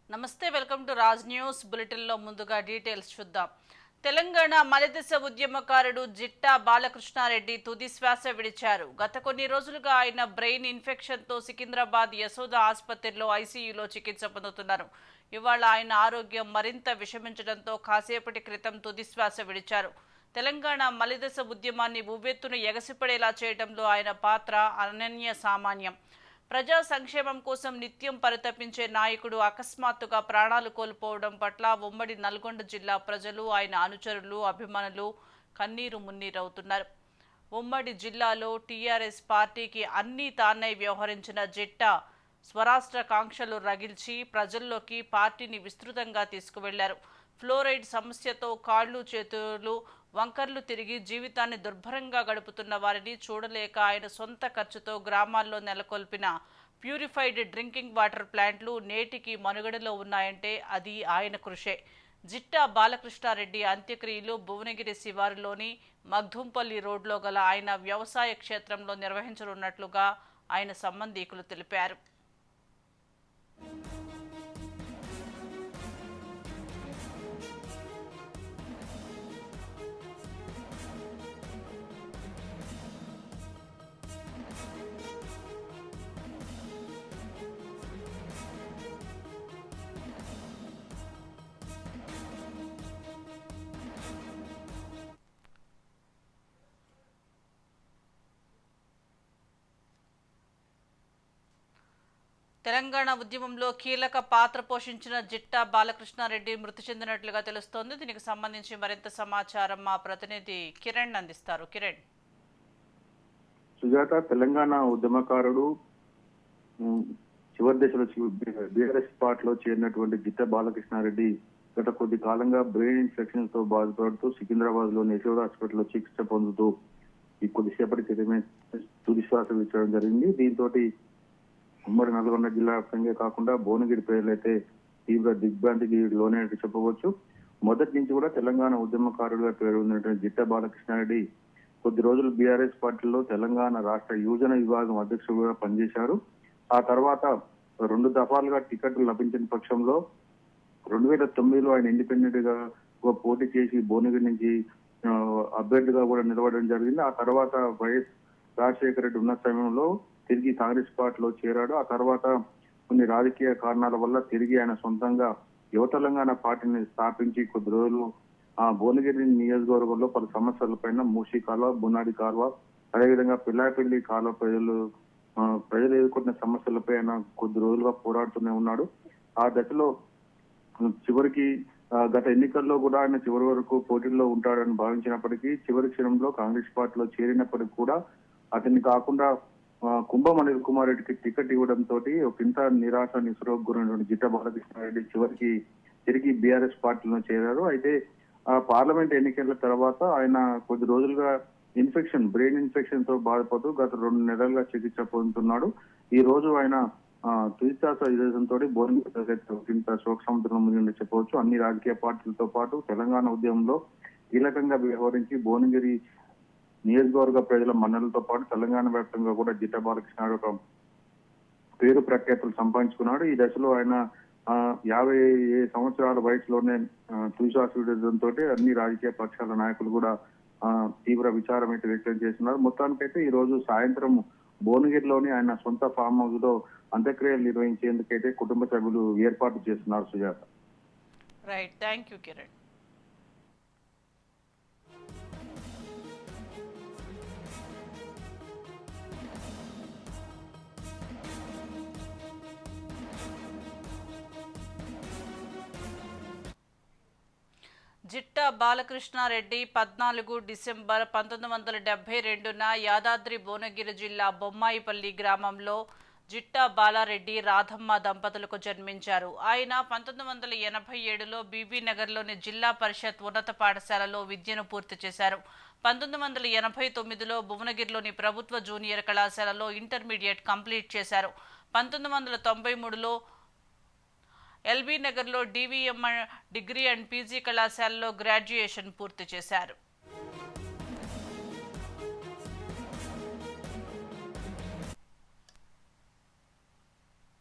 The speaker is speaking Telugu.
నమస్తే, వెల్కమ్ టు రాజ్ న్యూస్ బులెటిన్లో ముందుగా డీటెయిల్స్ చూద్దాం. తెలంగాణ మలిదశ ఉద్యమకారుడు జిట్టా బాలకృష్ణారెడ్డి తుది శ్వాస విడిచారు. గత కొన్ని రోజులుగా ఆయన బ్రెయిన్ ఇన్ఫెక్షన్తో సికింద్రాబాద్ యశోద ఆసుపత్రిలో ఐసీయూలో చికిత్స పొందుతున్నారు. ఇవాళ ఆయన ఆరోగ్యం మరింత విషమించడంతో కాసేపటి క్రితం తుది శ్వాస విడిచారు. తెలంగాణ మలిదశ ఉద్యమాన్ని ఉవ్వెత్తున ఎగసిపడేలా చేయడంలో ఆయన పాత్ర అనన్య సామాన్యం. ప్రజా సంక్షేమం కోసం నిత్యం పరితపించే నాయకుడు అకస్మాత్తుగా ప్రాణాలు కోల్పోవడం పట్ల ఉమ్మడి నల్గొండ జిల్లా ప్రజలు, ఆయన అనుచరులు, అభిమానులు కన్నీరు మున్నీరవుతున్నారు. ఉమ్మడి జిల్లాలో టీఆర్ఎస్ పార్టీకి అన్నీ తానై వ్యవహరించిన జిట్టా స్వరాష్ట్ర కాంక్షలు రగిల్చి ప్రజల్లోకి పార్టీని విస్తృతంగా తీసుకువెళ్లారు. ఫ్లోరైడ్ సమస్యతో కాళ్లు చేతులు వంకర్లు తిరిగి జీవితాన్ని దుర్భరంగా గడుపుతున్న వారిని చూడలేక ఆయన సొంత ఖర్చుతో గ్రామాల్లో నెలకొల్పిన ప్యూరిఫైడ్ డ్రింకింగ్ వాటర్ ప్లాంట్లు నేటికి మనుగడలో ఉన్నాయంటే అది ఆయన కృషే. జిట్టా బాలకృష్ణారెడ్డి అంత్యక్రియలు భువనగిరి శివారులోని మగ్ధుంపల్లి రోడ్లో గల ఆయన వ్యవసాయ క్షేత్రంలో నిర్వహించనున్నట్లుగా ఆయన సంబంధీకులు తెలిపారు. తెలంగాణ ఉద్యమంలో కీలక పాత్ర పోషించిన జిట్టా బాలకృష్ణారెడ్డి మృతి చెందినట్లుగా తెలుస్తోంది. దీనికి సంబంధించి మరింత సమాచారం మా ప్రతినిధి కిరణ్ అందిస్తారు. కిరణ్. సుజాత, తెలంగాణ ఉద్యమకారుడు చివరి దశలో బీఆర్ఎస్ పార్టీలో చేరినటువంటి జిట్టా బాలకృష్ణారెడ్డి గత కొద్ది కాలంగా బ్రెయిన్ ఇన్ఫెక్షన్ తో బాధపడుతూ సికింద్రాబాద్ లో యశోద హాస్పిటల్లో చికిత్స పొందుతూ ఈ కొద్దిసేపటి క్రితమే తుది శ్వాస విడవడం జరిగింది. దీంతో ఉమ్మడి నల్గొండ జిల్లా వ్యాప్తంగా కాకుండా భువనగిరి ప్రజలైతే తీవ్ర దిగ్భ్రాంతికి లోనైనట్టు చెప్పవచ్చు. మొదటి నుంచి కూడా తెలంగాణ ఉద్యమకారులుగా పేరు ఉన్నటువంటి జిట్టా బాలకృష్ణారెడ్డి కొద్ది రోజులు బీఆర్ఎస్ పార్టీలో తెలంగాణ రాష్ట్ర యువజన విభాగం అధ్యక్షుడిగా పనిచేశారు. ఆ తర్వాత 2 దఫాలుగా టికెట్లు లభించిన పక్షంలో 2009లో ఆయన ఇండిపెండెంట్ గా పోటీ చేసి భువనగిరి నుంచి అభ్యర్థిగా కూడా నిలబడడం జరిగింది. ఆ తర్వాత వైఎస్ రాజశేఖర రెడ్డి ఉన్న సమయంలో తిరిగి కాంగ్రెస్ పార్టీలో చేరాడు. ఆ తర్వాత కొన్ని రాజకీయ కారణాల వల్ల తిరిగి ఆయన సొంతంగా యువ తెలంగాణ పార్టీని స్థాపించి కొద్ది రోజులు భువనగిరి నియోజకవర్గంలో పలు సమస్యలపైన మూసీ కాలువ, బునాడి కాలువ, అదేవిధంగా పిల్లాపల్లి కాలువ ప్రజలు ఎదుర్కొన్న సమస్యలపై ఆయన కొద్ది రోజులుగా పోరాడుతూనే ఉన్నాడు. ఆ దశలో చివరికి గత ఎన్నికల్లో కూడా ఆయన చివరి వరకు పోటీల్లో ఉంటాడని భావించినప్పటికీ చివరి క్షణంలో కాంగ్రెస్ పార్టీలో చేరినప్పటికీ కూడా అతన్ని కాకుండా కుంభం అనిల్ కుమార్ రెడ్డికి టికెట్ ఇవ్వడంతో ఒకంత నిరాశ నిస్పృహకు గురైనటువంటి జిట్టా బాలకృష్ణారెడ్డి చివరికి తిరిగి బీఆర్ఎస్ పార్టీలో చేరారు. అయితే పార్లమెంట్ ఎన్నికల తర్వాత ఆయన కొద్ది రోజులుగా బ్రెయిన్ ఇన్ఫెక్షన్ తో బాధపడుతూ గత 2 నెలలుగా చికిత్స పొందుతున్నాడు. ఈ రోజు ఆయన తుదిశ్వాస విదేశంతో భువనగిరి శోక సముద్రం ముందు చెప్పవచ్చు. అన్ని రాజకీయ పార్టీలతో పాటు తెలంగాణ ఉద్యమంలో కీలకంగా వ్యవహరించి భువనగిరి నియోజకవర్గ ప్రజల మన్నలతో పాటు తెలంగాణ వ్యాప్తంగా కూడా జిట్టా బాలకృష్ణ ఒక పేరు ప్రఖ్యాతులు సంపాదించుకున్నాడు. ఈ దశలో ఆయన 50 సంవత్సరాల వయసులోనే తుదిశ్వాస విడడంతో అన్ని రాజకీయ పక్షాల నాయకులు కూడా తీవ్ర విచారం అయితే వ్యక్తం చేస్తున్నారు. మొత్తానికైతే ఈ రోజు సాయంత్రం భువనగిరిలోని ఆయన సొంత ఫామ్ హౌస్ లో అంత్యక్రియలు నిర్వహించేందుకైతే కుటుంబ సభ్యులు ఏర్పాటు చేస్తున్నారు. Sujatha. Right, thank you Kiran. Jitta Balakrishna Reddy 14 December 1972న యాదాద్రి భువనగిరి జిల్లా బొమ్మాయిపల్లి గ్రామంలో జిట్టా బాలారెడ్డి రాధమ్మ దంపతులకు జన్మించారు. ఆయన 1987లో బీబీ నగర్లోని జిల్లా పరిషత్ ఉన్నత పాఠశాలలో విద్యను పూర్తి చేశారు. 1989లో భువనగిరిలోని ప్రభుత్వ జూనియర్ కళాశాలలో ఇంటర్మీడియట్ కంప్లీట్ చేశారు. 1993లో ఎల్బీ నగర్లో డివిఎం డిగ్రీ అండ్ పీజీ కళాశాలలో గ్రాడ్యుయేషన్ పూర్తి చేశారు.